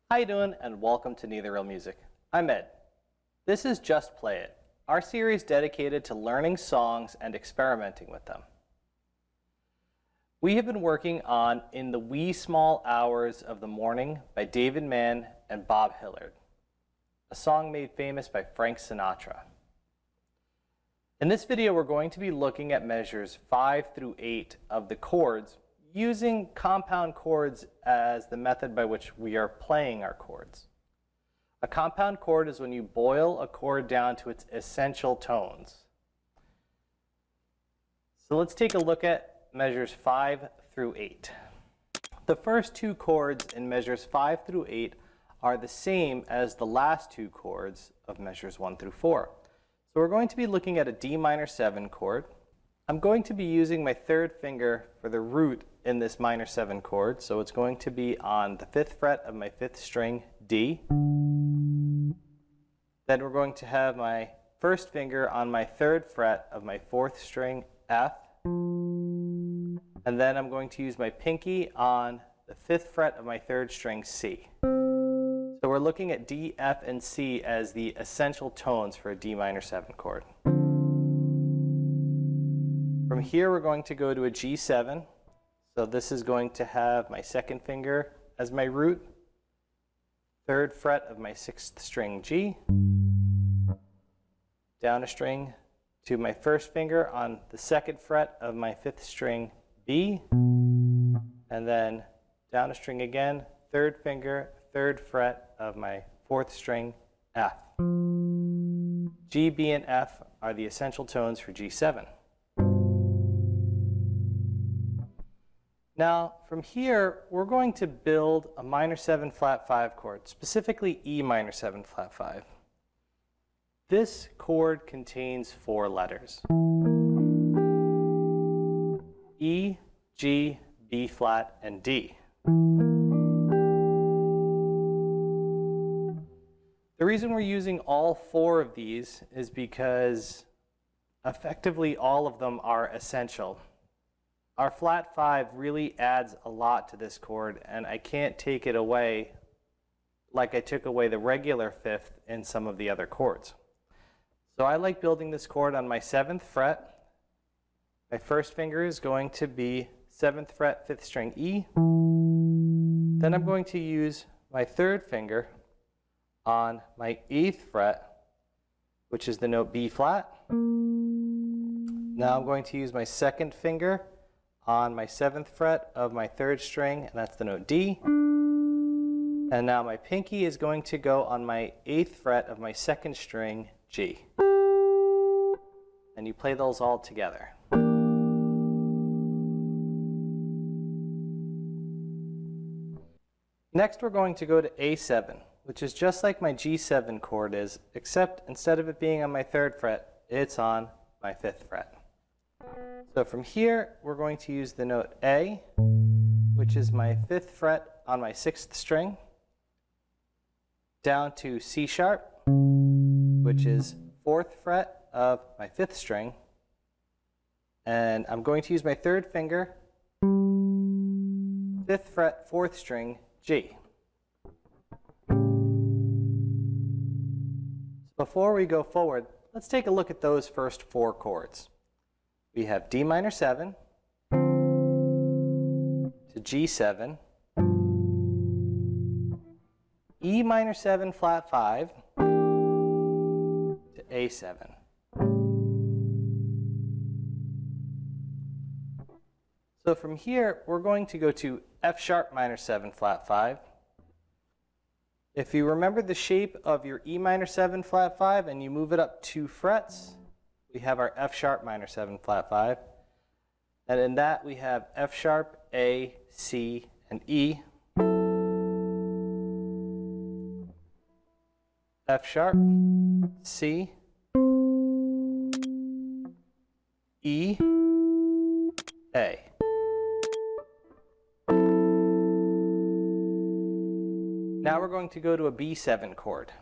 How you doing, and welcome to Neither Real Music. I'm Ed. This is Just Play It, our series dedicated to learning songs and experimenting with them. We have been working on In the Wee Small Hours of the Morning by David Mann and Bob Hilliard, a song made famous by Frank Sinatra. In this video, we're going to be looking at measures 5 through 8 of the chords using compound chords as the method by which we are playing our chords. A compound chord is when you boil a chord down to its essential tones. So let's take a look at measures 5 through 8. The first two chords in measures 5 through 8 are the same as the last two chords of measures 1 through 4. So we're going to be looking at a D minor 7 chord. I'm going to be using my third finger for the root in this minor 7 chord, so it's going to be on the 5th fret of my 5th string D. Then we're going to have my first finger on my 3rd fret of my 4th string F. And then I'm going to use my pinky on the 5th fret of my 3rd string C. So we're looking at D, F, and C as the essential tones for a D minor 7 chord. From here we're going to go to a G7. So this is going to have my 2nd finger as my root, 3rd fret of my 6th string G, down a string to my 1st finger on the 2nd fret of my 5th string B, and then down a string again, 3rd finger, 3rd fret of my 4th string F. G, B, and F are the essential tones for G7. Now, from here, we're going to build a minor 7 flat 5 chord, specifically E minor 7 flat 5. This chord contains 4 letters: E, G, B flat, and D. The reason we're using all 4 of these is because effectively all of them are essential. Our flat 5 really adds a lot to this chord, and I can't take it away like I took away the regular 5th in some of the other chords. So I like building this chord on my 7th fret. My first finger is going to be 7th fret, 5th string E. Then I'm going to use my 3rd finger on my 8th fret, which is the note B flat. Now I'm going to use my 2nd finger on my 7th fret of my 3rd string, and that's the note D. And now my pinky is going to go on my 8th fret of my 2nd string, G. And you play those all together. Next we're going to go to A7, which is just like my G7 chord is, except instead of it being on my 3rd fret, it's on my 5th fret. So from here, we're going to use the note A, which is my 5th fret on my 6th string, down to C sharp, which is 4th fret of my 5th string, and I'm going to use my 3rd finger, 5th fret, 4th string, G. So before we go forward, let's take a look at those first 4 chords. We have D minor 7 to G7, E minor 7 flat 5 to A7. So from here, we're going to go to F sharp minor 7 flat 5. If you remember the shape of your E minor 7 flat 5 and you move it up 2 frets, we have our F sharp minor 7 flat 5. And in that we have F sharp, A, C, and E. F sharp, C, E, A. Now we're going to go to a B7 chord.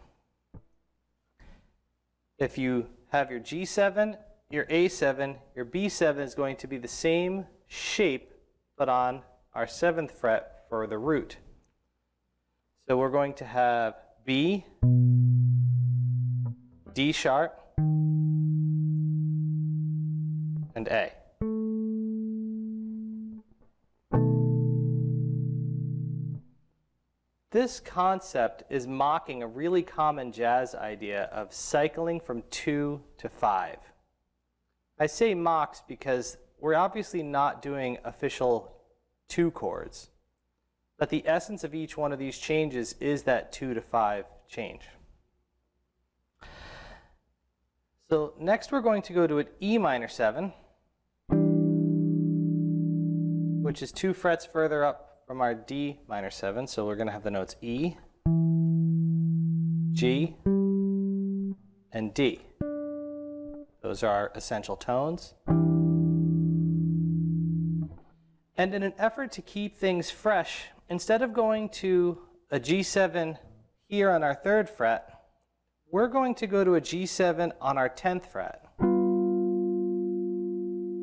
If you have your G7, your A7, your B7 is going to be the same shape, but on our 7th fret for the root. So we're going to have B, D sharp, and A. This concept is mocking a really common jazz idea of cycling from 2 to 5. I say mocks because we're obviously not doing official 2 chords, but the essence of each one of these changes is that 2 to 5 change. So next we're going to go to an E minor 7, which is 2 frets further up from our D minor 7. So we're going to have the notes E, G, and D. Those are our essential tones. And in an effort to keep things fresh, instead of going to a G7 here on our 3rd fret, we're going to go to a G7 on our 10th fret.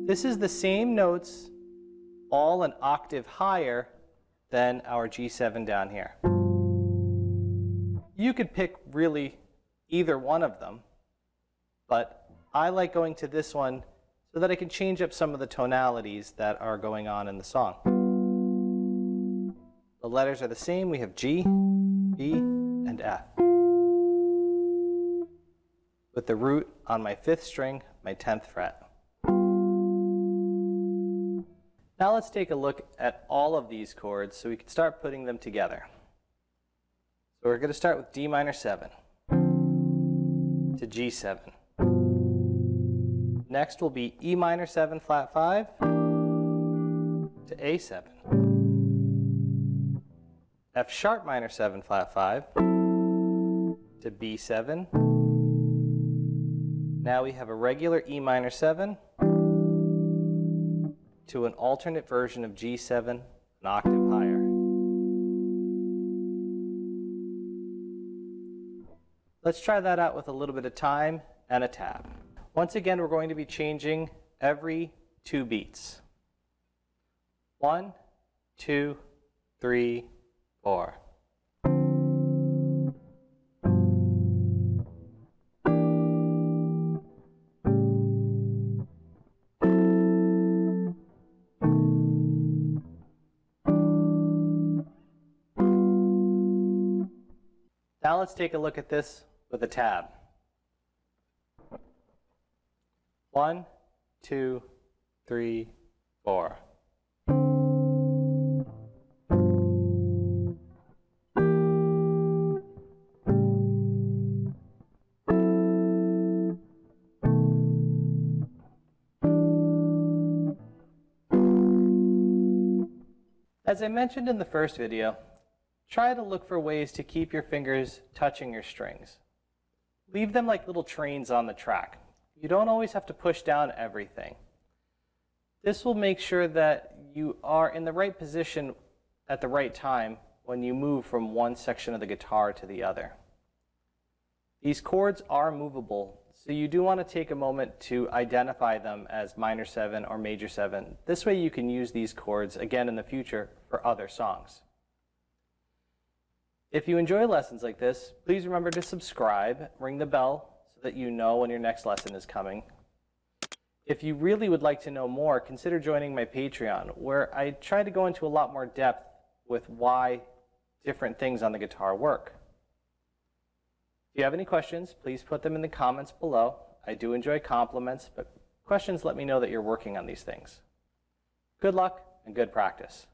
This is the same notes, all an octave higher than our G7 down here. You could pick really either one of them, but I like going to this one so that I can change up some of the tonalities that are going on in the song. The letters are the same. We have G, B, and F. With the root on my 5th string, my 10th fret. Now let's take a look at all of these chords so we can start putting them together. So we're going to start with D minor 7 to G7. Next will be E minor 7 flat 5 to A7. F sharp minor 7 flat 5 to B7. Now we have a regular E minor 7 to an alternate version of G7, an octave higher. Let's try that out with a little bit of time and a tab. Once again, we're going to be changing every 2 beats. 1, 2, 3, 4. Now let's take a look at this with a tab. 1, 2, 3, 4. As I mentioned in the first video, try to look for ways to keep your fingers touching your strings. Leave them like little trains on the track. You don't always have to push down everything. This will make sure that you are in the right position at the right time when you move from one section of the guitar to the other. These chords are movable, so you do want to take a moment to identify them as minor 7 or major 7. This way you can use these chords again in the future for other songs. If you enjoy lessons like this, please remember to subscribe, ring the bell so that you know when your next lesson is coming. If you really would like to know more, consider joining my Patreon, where I try to go into a lot more depth with why different things on the guitar work. If you have any questions, please put them in the comments below. I do enjoy compliments, but questions let me know that you're working on these things. Good luck and good practice.